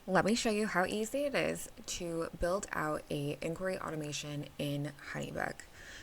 Let me show you how easy it is to build out a inquiry automation in HoneyBook.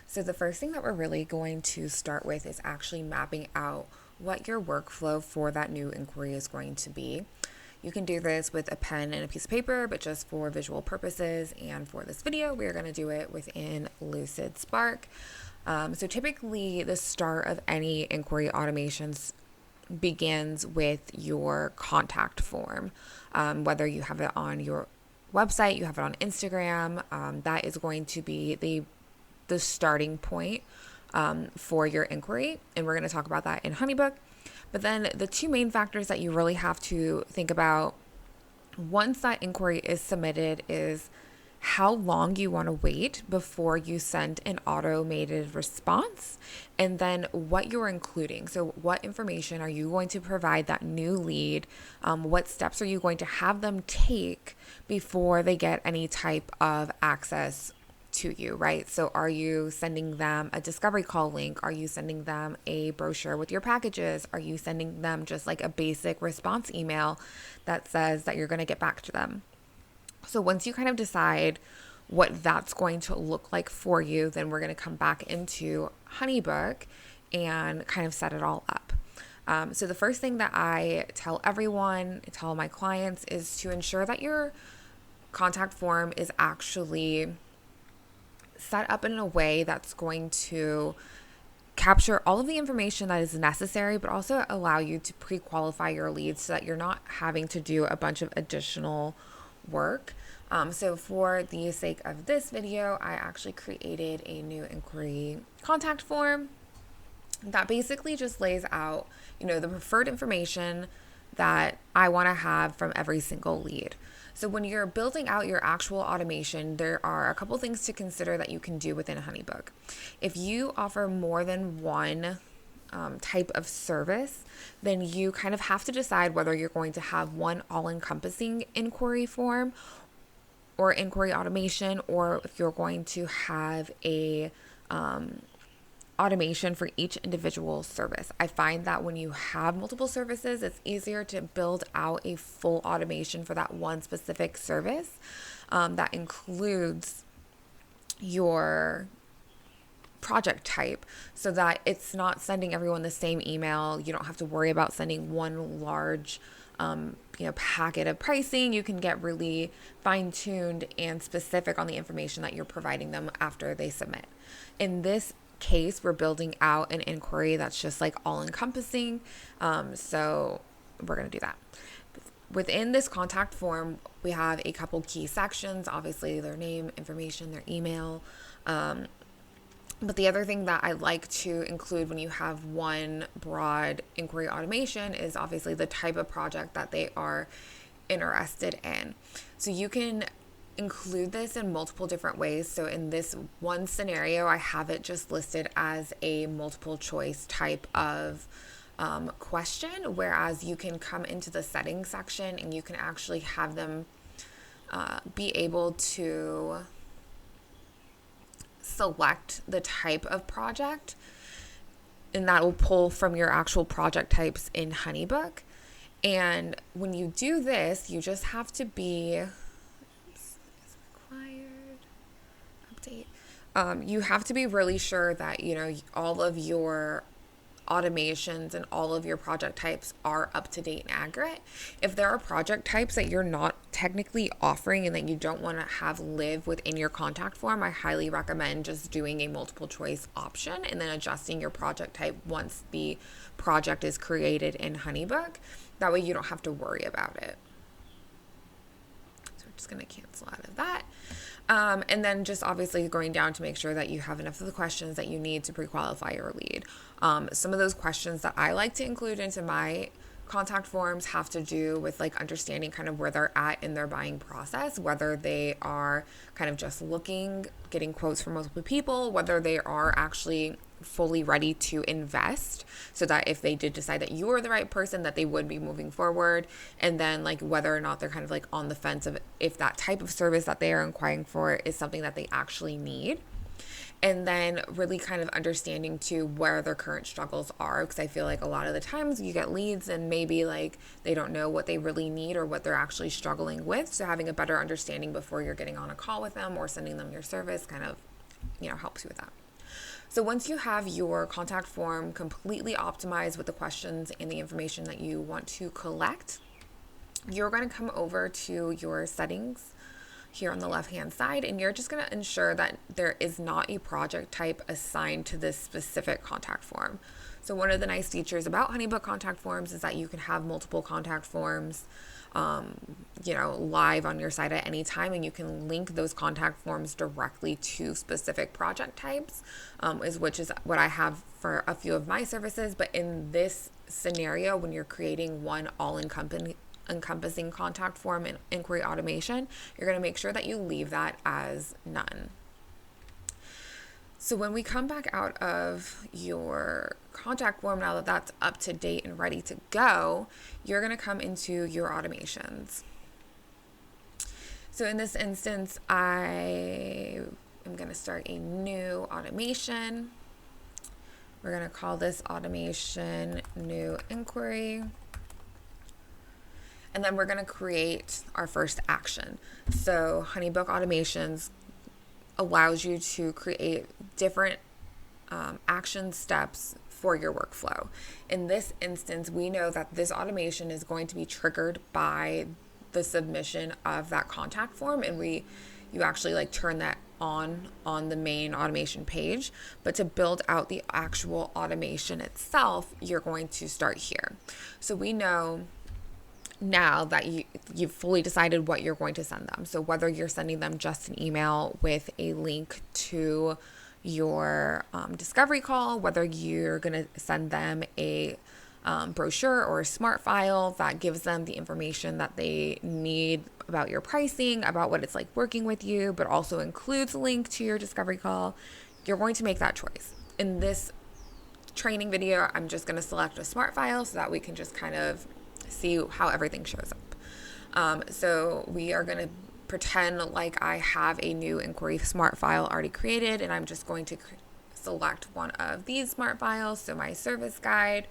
So the first thing that we're really going to start with is actually mapping out what your workflow for that new inquiry is going to be. You can do this with a pen and a piece of paper, but just for visual purposes and for this video, we're going to do it within Lucid Spark. So typically the start of any inquiry automations begins with your contact form. Whether you have it on your website, you have it on Instagram, that is going to be the starting point for your inquiry. And we're going to talk about that in HoneyBook. But then the two main factors that you really have to think about once that inquiry is submitted is how long you want to wait before you send an automated response, and then what you're including. So what information are you going to provide that new lead? What steps are you going to have them take before they get any type of access to you, right? So are you sending them a discovery call link? Are you sending them a brochure with your packages? Are you sending them just like a basic response email that says that you're going to get back to them? So once you kind of decide what that's going to look like for you, then we're going to come back into HoneyBook and kind of set it all up. So the first thing that I tell everyone, tell my clients, is to ensure that your contact form is actually set up in a way that's going to capture all of the information that is necessary, but also allow you to pre-qualify your leads so that you're not having to do a bunch of additional work. So for the sake of this video, I actually created a new inquiry contact form that basically just lays out, the preferred information that I want to have from every single lead. So when you're building out your actual automation, there are a couple things to consider that you can do within HoneyBook. If you offer more than one type of service, then you kind of have to decide whether you're going to have one all-encompassing inquiry form or inquiry automation, or if you're going to have a automation for each individual service. I find that when you have multiple services, it's easier to build out a full automation for that one specific service that includes your project type, so that it's not sending everyone the same email. You don't have to worry about sending one large packet of pricing. You can get really fine-tuned and specific on the information that you're providing them after they submit. In this case, we're building out an inquiry that's just like all-encompassing. So we're going to do that. Within this contact form, we have a couple key sections, obviously their name, information, their email. But the other thing that I like to include when you have one broad inquiry automation is obviously the type of project that they are interested in. So you can include this in multiple different ways. So in this one scenario, I have it just listed as a multiple choice type of question, whereas you can come into the settings section and you can actually have them be able to select the type of project, and that will pull from your actual project types in HoneyBook. And when you do this, you just have to be you have to be really sure that all of your automations and all of your project types are up to date and accurate. If there are project types that you're not technically offering and that you don't want to have live within your contact form, I highly recommend just doing a multiple choice option and then adjusting your project type once the project is created in HoneyBook. That way you don't have to worry about it. So we're just going to cancel out of that. And then just obviously going down to make sure that you have enough of the questions that you need to pre-qualify your lead. Some of those questions that I like to include into my contact forms have to do with like understanding kind of where they're at in their buying process, whether they are kind of just looking, getting quotes from multiple people, whether they are actually fully ready to invest, so that if they did decide that you are the right person, that they would be moving forward. And then like whether or not they're kind of like on the fence of if that type of service that they are inquiring for is something that they actually need. And then really kind of understanding too where their current struggles are, because I feel like a lot of the times you get leads and maybe like they don't know what they really need or what they're actually struggling with. So having a better understanding before you're getting on a call with them or sending them your service kind of, helps you with that. So once you have your contact form completely optimized with the questions and the information that you want to collect, you're going to come over to your settings here on the left hand side, and you're just going to ensure that there is not a project type assigned to this specific contact form. So one of the nice features about HoneyBook contact forms is that you can have multiple contact forms live on your site at any time, and you can link those contact forms directly to specific project types, which is what I have for a few of my services. But in this scenario, when you're creating one all-encompassing contact form and inquiry automation, you're going to make sure that you leave that as none. So when we come back out of your contact form, now that that's up to date and ready to go, you're going to come into your automations. So in this instance, I am going to start a new automation. We're going to call this automation new inquiry. And then we're going to create our first action. So HoneyBook automations allows you to create different action steps for your workflow. In this instance, we know that this automation is going to be triggered by the submission of that contact form, and you actually like turn that on the main automation page. But to build out the actual automation itself, you're going to start here. So we know now that you've fully decided what you're going to send them. So whether you're sending them just an email with a link to your discovery call, whether you're going to send them a brochure or a smart file that gives them the information that they need about your pricing, about what it's like working with you, but also includes a link to your discovery call, you're going to make that choice. In this training video, I'm just going to select a smart file so that we can just kind of see how everything shows up. So we are going to pretend like I have a new inquiry smart file already created, and I'm just going to select one of these smart files, so my service guide.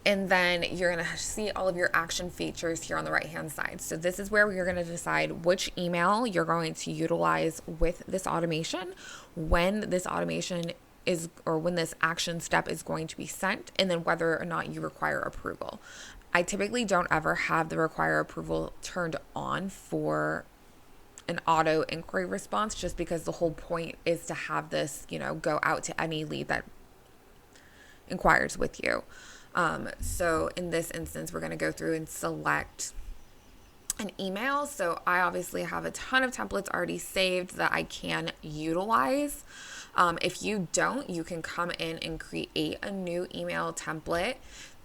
And then you're going to see all of your action features here on the right hand side. So this is where you're going to decide which email you're going to utilize with this automation, when this automation is, or when this action step is going to be sent, and then whether or not you require approval. I typically don't ever have the require approval turned on for an auto inquiry response, just because the whole point is to have this, go out to any lead that inquires with you. So in this instance, we're going to go through and select an email. So I obviously have a ton of templates already saved that I can utilize. If you don't, you can come in and create a new email template.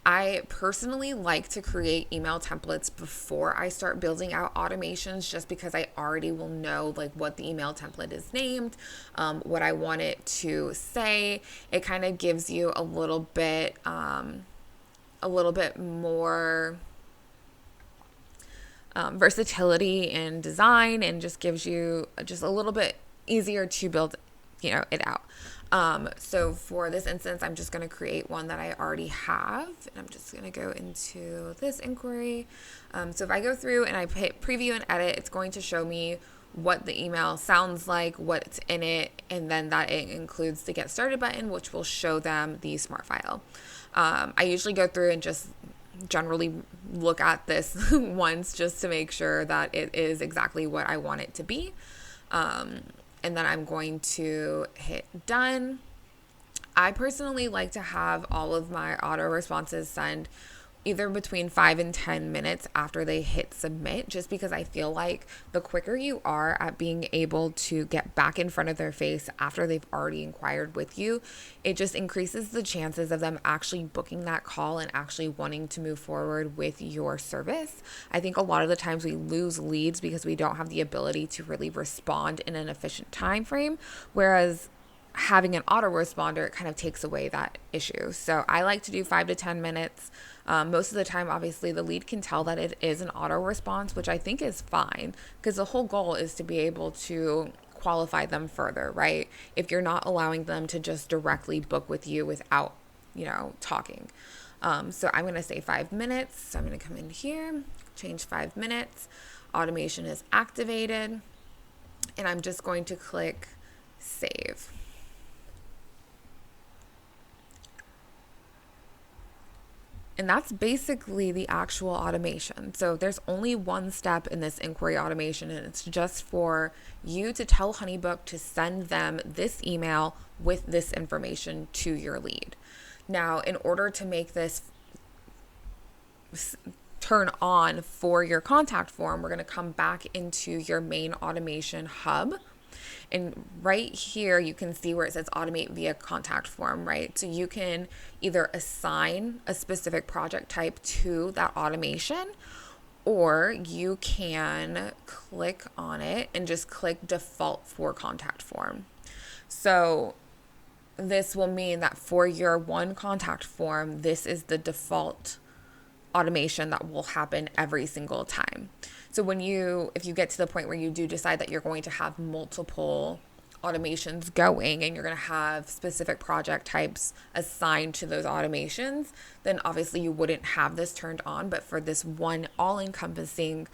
I personally like to create email templates before I start building out automations, just because I already will know like what the email template is named, what I want it to say. It kind of gives you a little bit more versatility in design, and just gives you just a little bit easier to build it out. So for this instance, I'm just going to create one that I already have, and I'm just going to go into this inquiry. So if I go through and I hit preview and edit, it's going to show me what the email sounds like, what's in it, and then that it includes the get started button, which will show them the smart file. I usually go through and just generally look at this once just to make sure that it is exactly what I want it to be. And then I'm going to hit done. I personally like to have all of my auto responses send either between 5 and 10 minutes after they hit submit, just because I feel like the quicker you are at being able to get back in front of their face after they've already inquired with you, it just increases the chances of them actually booking that call and actually wanting to move forward with your service. I think a lot of the times we lose leads because we don't have the ability to really respond in an efficient time frame, whereas having an autoresponder, it kind of takes away that issue. So I like to do 5 to 10 minutes. Most of the time, obviously, the lead can tell that it is an auto response, which I think is fine, because the whole goal is to be able to qualify them further, right? If you're not allowing them to just directly book with you without, talking. So I'm going to say 5 minutes. So I'm going to come in here, change 5 minutes. Automation is activated. And I'm just going to click save. And that's basically the actual automation. So there's only one step in this inquiry automation, and it's just for you to tell HoneyBook to send them this email with this information to your lead. Now, in order to make this turn on for your contact form, we're going to come back into your main automation hub. And right here, you can see where it says automate via contact form, right? So you can either assign a specific project type to that automation, or you can click on it and just click default for contact form. So this will mean that for your one contact form, this is the default automation that will happen every single time. So if you get to the point where you do decide that you're going to have multiple automations going and you're going to have specific project types assigned to those automations, then obviously you wouldn't have this turned on. But for this one all-encompassing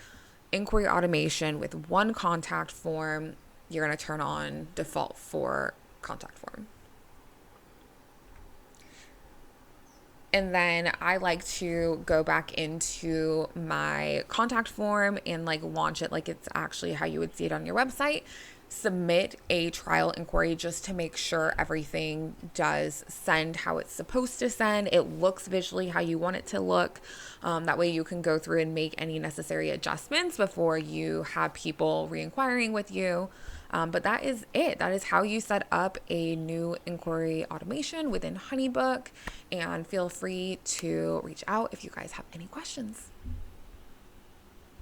inquiry automation with one contact form, you're going to turn on default for contact form. And then I like to go back into my contact form and launch it like it's actually how you would see it on your website. Submit a trial inquiry just to make sure everything does send how it's supposed to send. It looks visually how you want it to look. That way you can go through and make any necessary adjustments before you have people re-inquiring with you. But that is it. That is how you set up a new inquiry automation within HoneyBook. And feel free to reach out if you guys have any questions.